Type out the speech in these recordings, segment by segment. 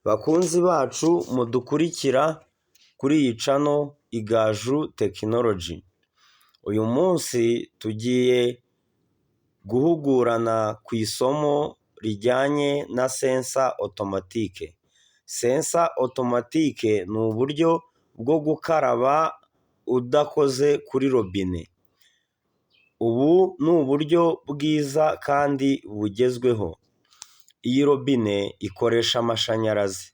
Bakunzi bacu mudukurikira kuri iyi channel Igaju Technology. Uyu munsi tugiye guhugurana ku isomo rijyanye na sensor automatique. Sensor automatique ni uburyo bwo gukaraba udakoze kuri robine. Ubu ni uburyo bwiza kandi bugezweho. Iyi robine ikoresha amashanyarazi.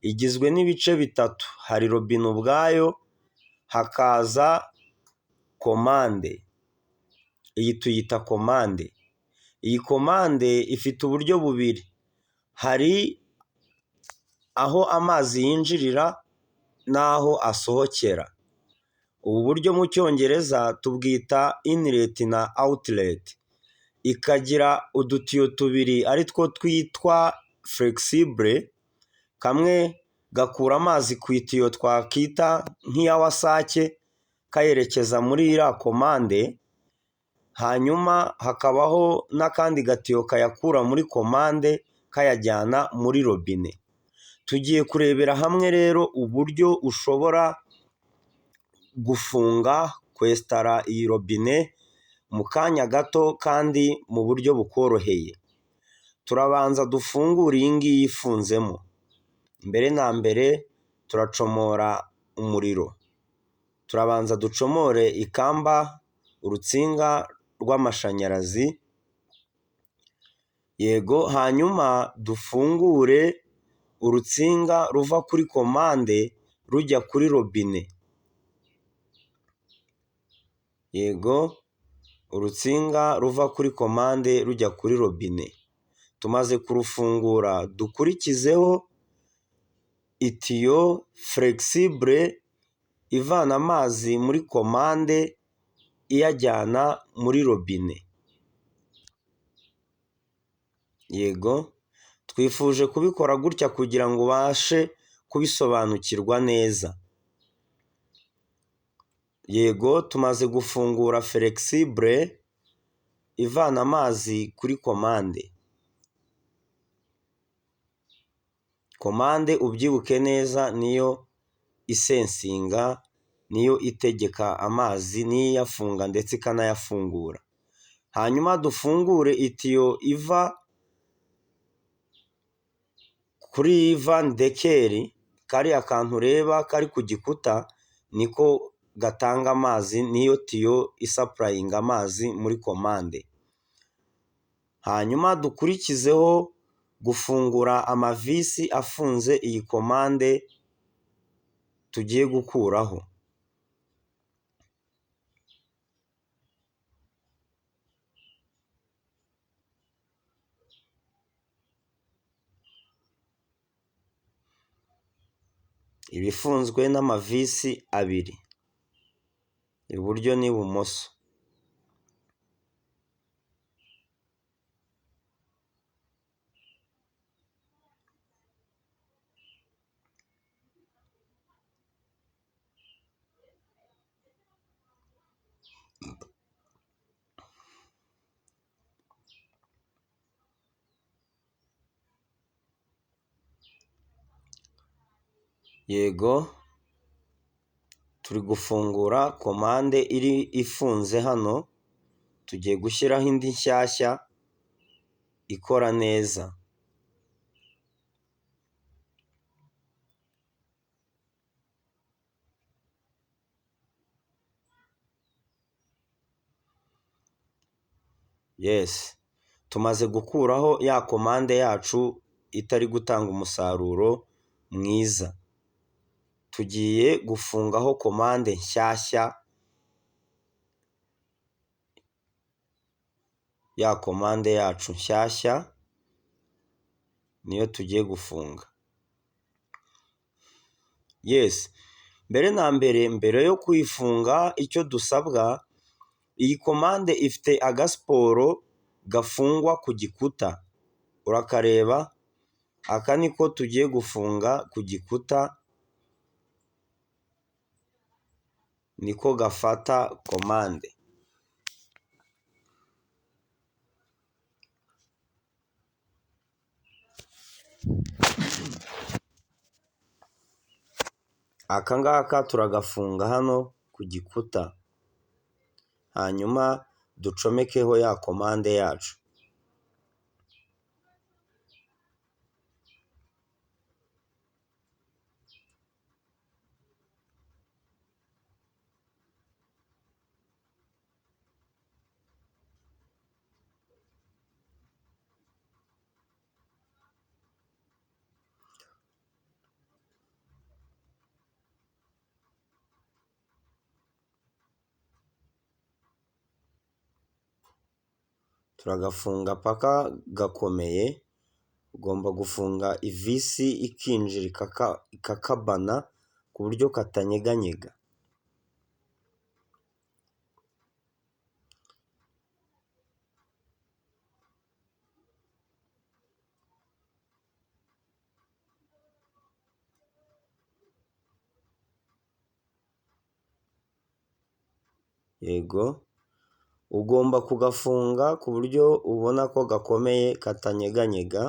Igizwe n'ibice bitatu. Hari robine ubwayo, hakaza komande. Iyi tuyita komande. Iyi komande ifite uburyo bubiri. Hari aho amazi yinjirira n'aho asohokera. Ubu buryo mu cyongereza tubwita inlet na outlet. Ikagira udutiyo tubiri ari two twitwa flexible, kamwe gakura amazi ku itiyo twakita nk'iya wasake kayerekeza muri iriya komande, hanyuma hakabaho n'akandi gatiyo kayakura muri komande kayajyana muri robine. Tugiye kurebera hamwe rero uburyo ushobora gufunga, kwesitara iyi robine mu kanya gato kandi mu buryo bukoroheye. Turabanza dufungure iyi ngiyi ifunzemo. Mbere na mbere turacomora umuriro. Turabanza ducomore ikamba, urutsinga rw'amashanyarazi. Yego, hanyuma dufungure urutsinga ruva kuri komande rujya kuri robine. Yego, urutsinga ruva kuri komande rujya kuri robine. Tumaze kurufungura, dukurikizeho itiyo flexible ivana amazi muri komande iyajyana muri robine. Yego, twifuje kubikora gutya kugira ngo ubashe kubisobanukirwa neza. Yego, tumaze gufungura flexible ivana amazi kuri komande. Komande ubyibuke neza niyo isensinga, niyo itegeka amazi, niyo iyafunga ndetse ikanayafungura. Hanyuma dufungure itiyo iva kuri van dekeri, kariya kantu ureba kari ku gikuta niko gatanga amazi, niyo tiyo isapurayinga amazi muri komande. Hanyuma dukurikizeho gufungura amavisi afunze iyi komande tugiye gukuraho. Ibifunzwe n'amavisi abiri, iburyo n'ibumoso. Yego, turi gufungura komande iri ifunze hano, tugiye gushyiraho indi nshyashya ikora neza. Yes, tumaze gukuraho ya komande yacu itari gutanga umusaruro mwiza. Tugiye gufungaho komande nshyashya, ya komande yacu nshyashya niyo tugiye gufunga. Yes, mbere na mbere yo kuyifunga icyo dusabwa, iyi komande ifite agasiporo gafungwa ku gikuta. Urakareba, aka niko tugiye gufunga ku gikuta, niko gafata komande. aka ngaka turagafunga hano ku gikuta, hanyuma ducomekeho ya komande yacu. Turagafunga paka gakomeye, ugomba gufunga ivisi ikinjira ikakabana ku buryo katanyeganyega. Yego, ugomba kugafunga ku buryo ubona ko gakomeye katanyeganyega.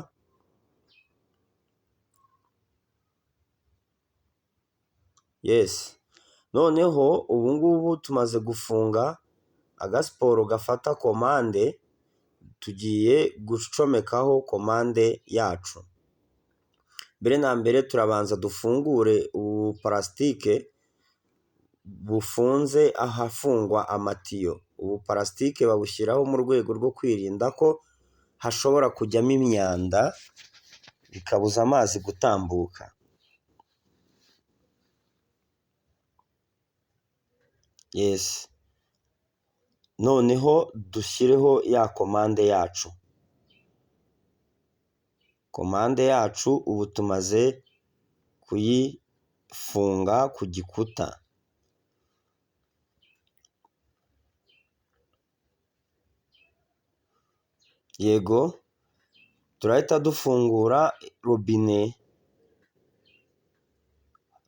Yes, noneho ubu ngubu tumaze gufunga agasiporo gafata komande, tugiye gucomekaho komande yacu. Mbere na mbere turabanza dufungure ubu parasitike bufunze ahafungwa amatiyo. Ubu parasitike babushyiraho mu rwego rwo kwirinda ko hashobora kujyamo imyanda bikabuza amazi gutambuka. Yes, noneho dushyireho ya komande yacu. Komande yacu ubu tumaze kuyifunga ku gikuta. Yego, turahita dufungura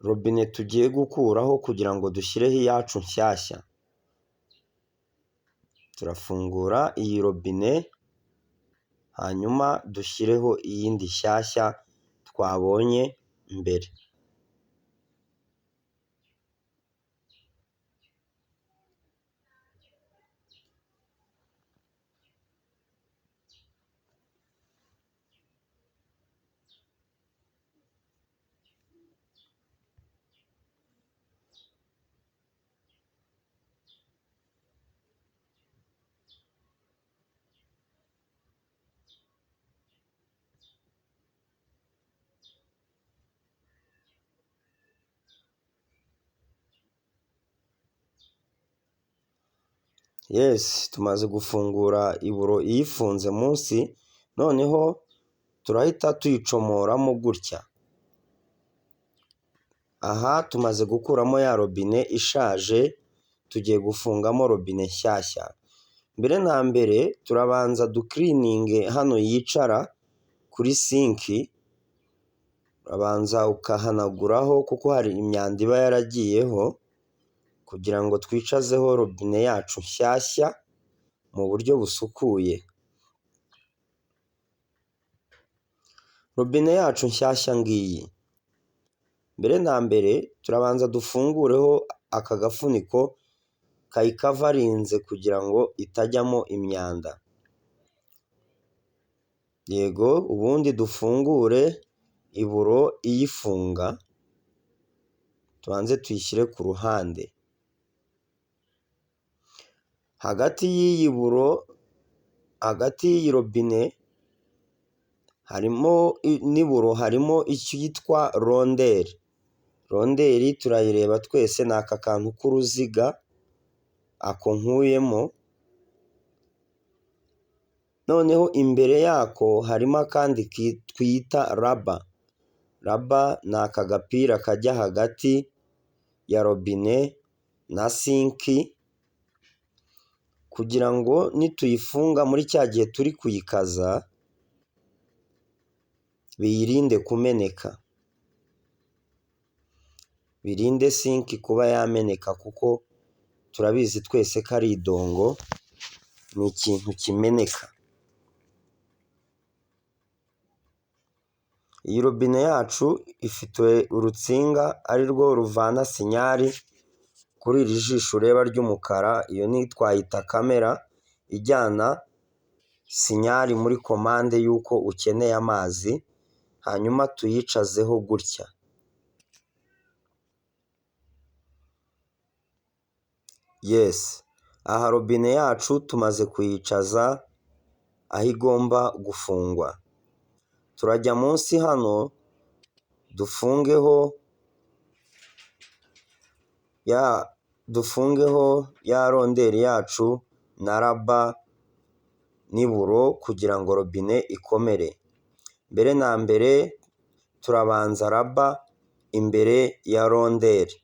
robine tugiye gukuraho kugira ngo dushyireho iyacu nshyashya. Turafungura iyi robine, hanyuma dushyireho iyindi nshyashya twabonye mbere. Yes, tumaze gufungura iburo iyifunze munsi, noneho turahita tuyicomoramo gutya. Aha tumaze gukuramo ya robine ishaje, tugiye gufungamo robine nshyashya. Mbere na mbere turabanza dukirininge hano yicara kuri sinki, urabanza ukahanaguraho kuko hari imyanda iba yaragiyeho, kugira ngo twicazeho robine yacu nshyashya mu buryo busukuye. Robine yacu nshyashya ngiyi. Mbere na mbere turabanza dufungureho aka gafuniko kayikavarinze kugira ngo itajyamo imyanda. Yego, ubundi dufungure iburo iyifunga, tubanze tuyishyire ku ruhande. Hagati y'iyi robine n'iburo harimo icyitwa ronderi. Ronderi turayireba twese, ni aka kantu k'uruziga ako nkuyemo. Noneho imbere yako harimo akandi twita raba. Raba ni aka gapira kajya hagati ya robine na sinki, kugira ngo nituyifunga muri cya gihe turi kuyikaza biyirinde kumeneka. Birinde sinki kuba yameneka kuko turabizi twese ko ari idongo, ni ikintu kimeneka. Iyi robine yacu ifite urutsinga ari rwo ruvana sinyari kuri iri jisho ureba ry'umukara, iyo ni twayita kamera ijyana sinyari muri komande y'uko ukeneye amazi, hanyuma tuyicazeho gutya. Aha robine yacu tumaze kuyicaza aho igomba gufungwa. Turajya munsi hano dufungeho ya ronderi yacu na raba n'iburo kugira ngo robine ikomere. Mbere na mbere turabanza raba imbere ya ronderi.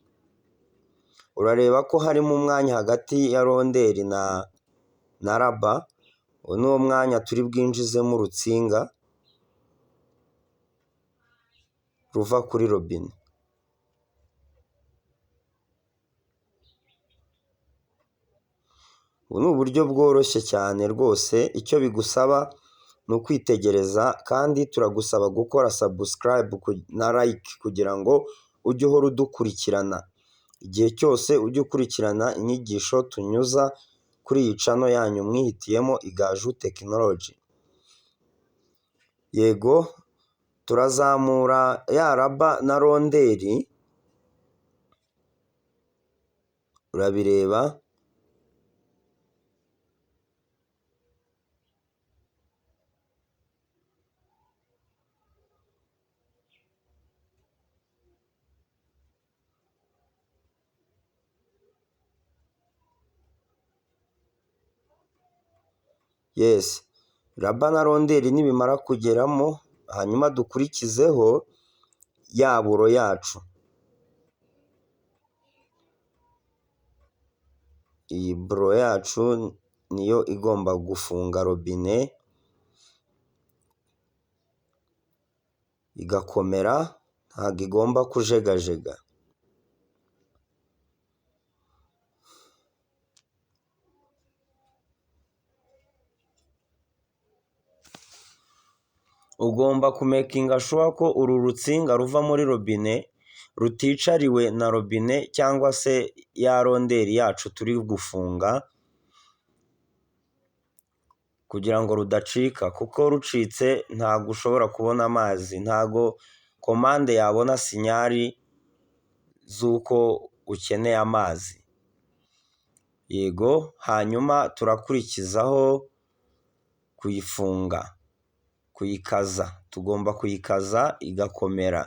Urareba ko harimo umwanya hagati ya ronderi na raba, uwo ni wo mwanya turi bwinjizemo urutsinga ruva kuri robine. Ubu ni uburyo bworoshye cyane rwose, icyo bigusaba ni ukwitegereza kandi turagusaba gukora subscribe na like kugira ngo ujye uhora udukurikirana. Igihe cyose ujye ukurikirana inyigisho tunyuza kuri iyi channel yanyu mwihitiyemo Igaju Technology. Yego, turazamura ya raba na ronderi, urabireba. Raba na ronderi nibimara kugeramo, hanyuma dukurikizeho ya buro yacu. Iyi buro yacu niyo igomba gufunga robine igakomera, ntabwo igomba kujegajega. Ugomba kumekinga shuwa ko uru rutsinga ruva muri robine ruticariwe na robine cyangwa se ya ronderi yacu turi gufunga, kugira ngo rudacika, kuko rucitse ntabwo ushobora kubona amazi, ntabwo komande yabona sinyari z'uko ukeneye amazi. Yego, hanyuma turakurikizaho kuyifunga, kuyikaza. Tugomba kuyikaza igakomera.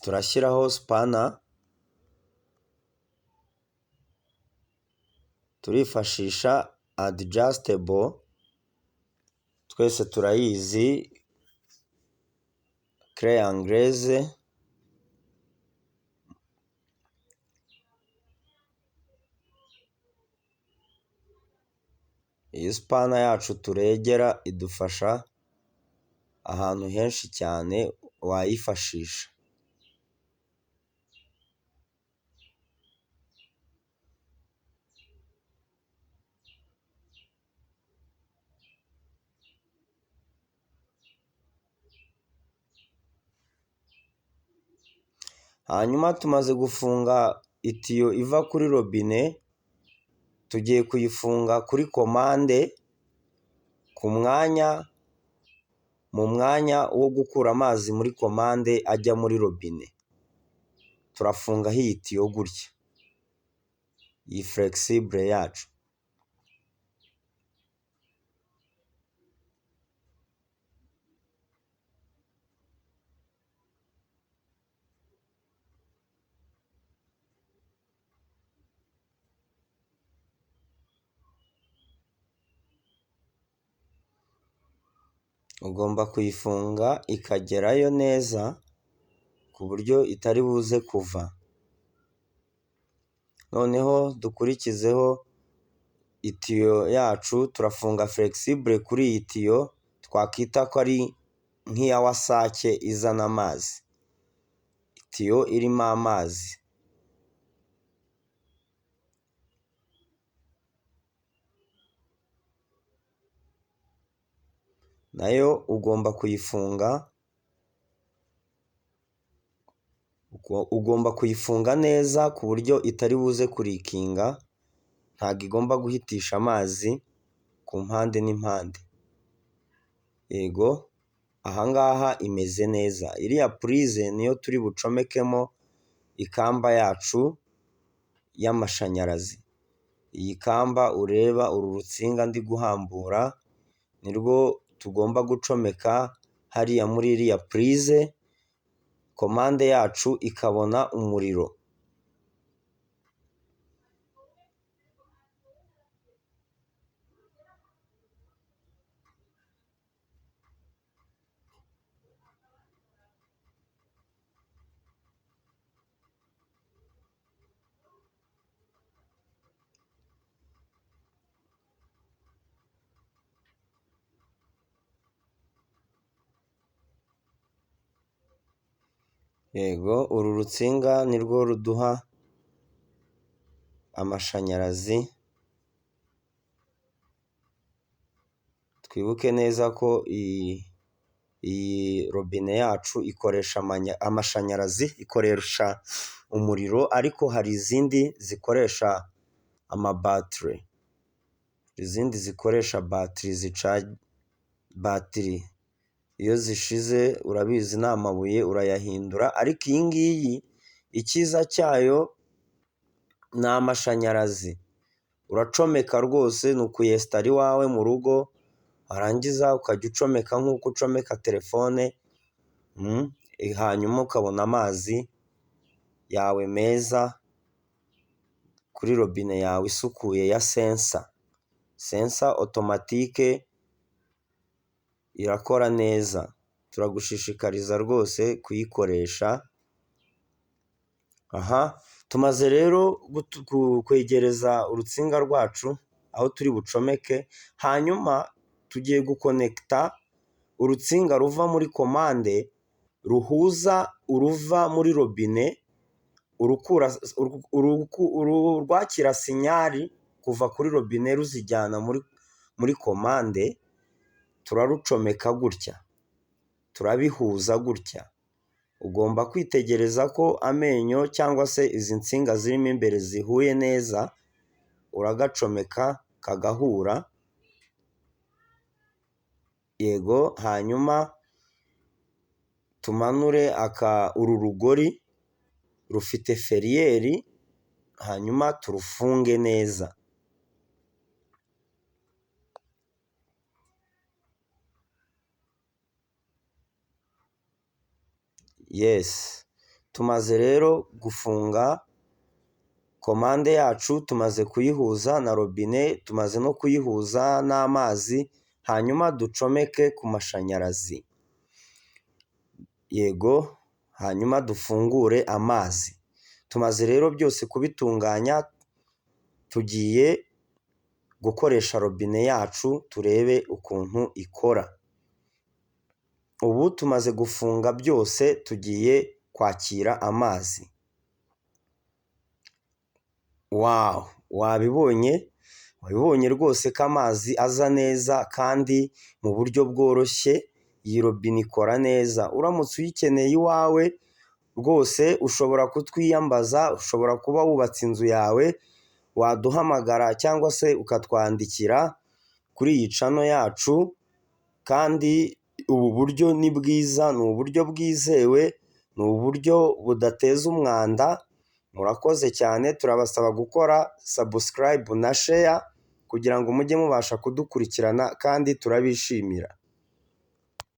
Turashyiraho spana, turifashisha adjustable, twese turayizi, clé anglaise. Iyi spana yacu turegera idufasha ahantu henshi cyane wayifashisha. Hanyuma tumaze gufunga itiyo iva kuri robine, tugiye kuyifunga kuri komande mu mwanya wo gukura amazi muri komande ajya muri robine. Turafungaho iyi tiyo gutya, iyi flexible yacu. Ugomba kuyifunga ikagerayo neza ku buryo itari buze kuva. Noneho dukurikizeho itiyo yacu, turafunga flexible kuri iyi tiyo, twakwita ko ari nk'iya wasake izana amazi. tiyo irimo amazi. Nayo ugomba kuyifunga neza ku buryo itari buze kurikinga, ntabwo igomba guhitisha amazi ku mpande n'impande. Yego, ahangaha imeze neza. Iriya purize niyo turi bucomekemo ikamba yacu y'amashanyarazi. Iyi kamba ureba, uru rutsinga ndi guhambura nirwo tugomba gucomeka hariya muri iriya purize, komande yacu ikabona umuriro. Yego, uru rutsinga nirwo ruduha amashanyarazi. Twibuke neza ko iyi robine yacu ikoresha amashanyarazi, ikoresha umuriro, ariko hari izindi zikoresha amabatiri. Izindi zikoresha batiri iyo zishize urabizi ni amabuye urayahindura, ariko iyi ngiyi icyiza cyayo ni amashanyarazi. Uracomeka rwose, ni ukuyesitara iwawe mu rugo, warangiza ukajya ucomeka nk'uko ucomeka telefone, hanyuma ukabona amazi yawe meza kuri robine yawe isukuye ya sensa otomatike, irakora neza. Turagushishikariza rwose kuyikoresha. Tumaze rero kwegereza urutsinga rwacu aho turi bucomeke, hanyuma tugiye gukonekita urutsinga ruva muri komande ruhuza uruva muri robine, urwakira sinyari kuva kuri robine ruzijyana muri komande. Turarucomeka gutya, turabihuza gutya. Ugomba kwitegereza ko amenyo cyangwa se izi nsinga zirimo imbere zihuye neza, uragacomeka kagahura. Yego, hanyuma tumanure uru rugori rufite feriyeri, hanyuma turufunge neza. Tumaze rero gufunga komande yacu, tumaze kuyihuza na robine, tumaze no kuyihuza n'amazi, hanyuma ducomeke ku mashanyarazi. Yego, hanyuma dufungure amazi. Tumaze rero byose kubitunganya, tugiye gukoresha robine yacu turebe ukuntu ikora. Ubu tumaze gufunga byose, tugiye kwakira amazi. Wabibonye rwose ko amazi aza neza kandi mu buryo bworoshye. Iyi robine ikora neza. Uramutse uyikeneye iwawe rwose ushobora kutwiyambaza, ushobora kuba wubatse inzu yawe, waduhamagara cyangwa se ukatwandikira kuri iyi cano yacu. Kandi ubu buryo ni bwiza, ni uburyo bwizewe, ni uburyo budateza umwanda. Murakoze cyane, turabasaba gukora subscribe na share kugira ngo mujye mubasha kudukurikirana kandi turabishimira.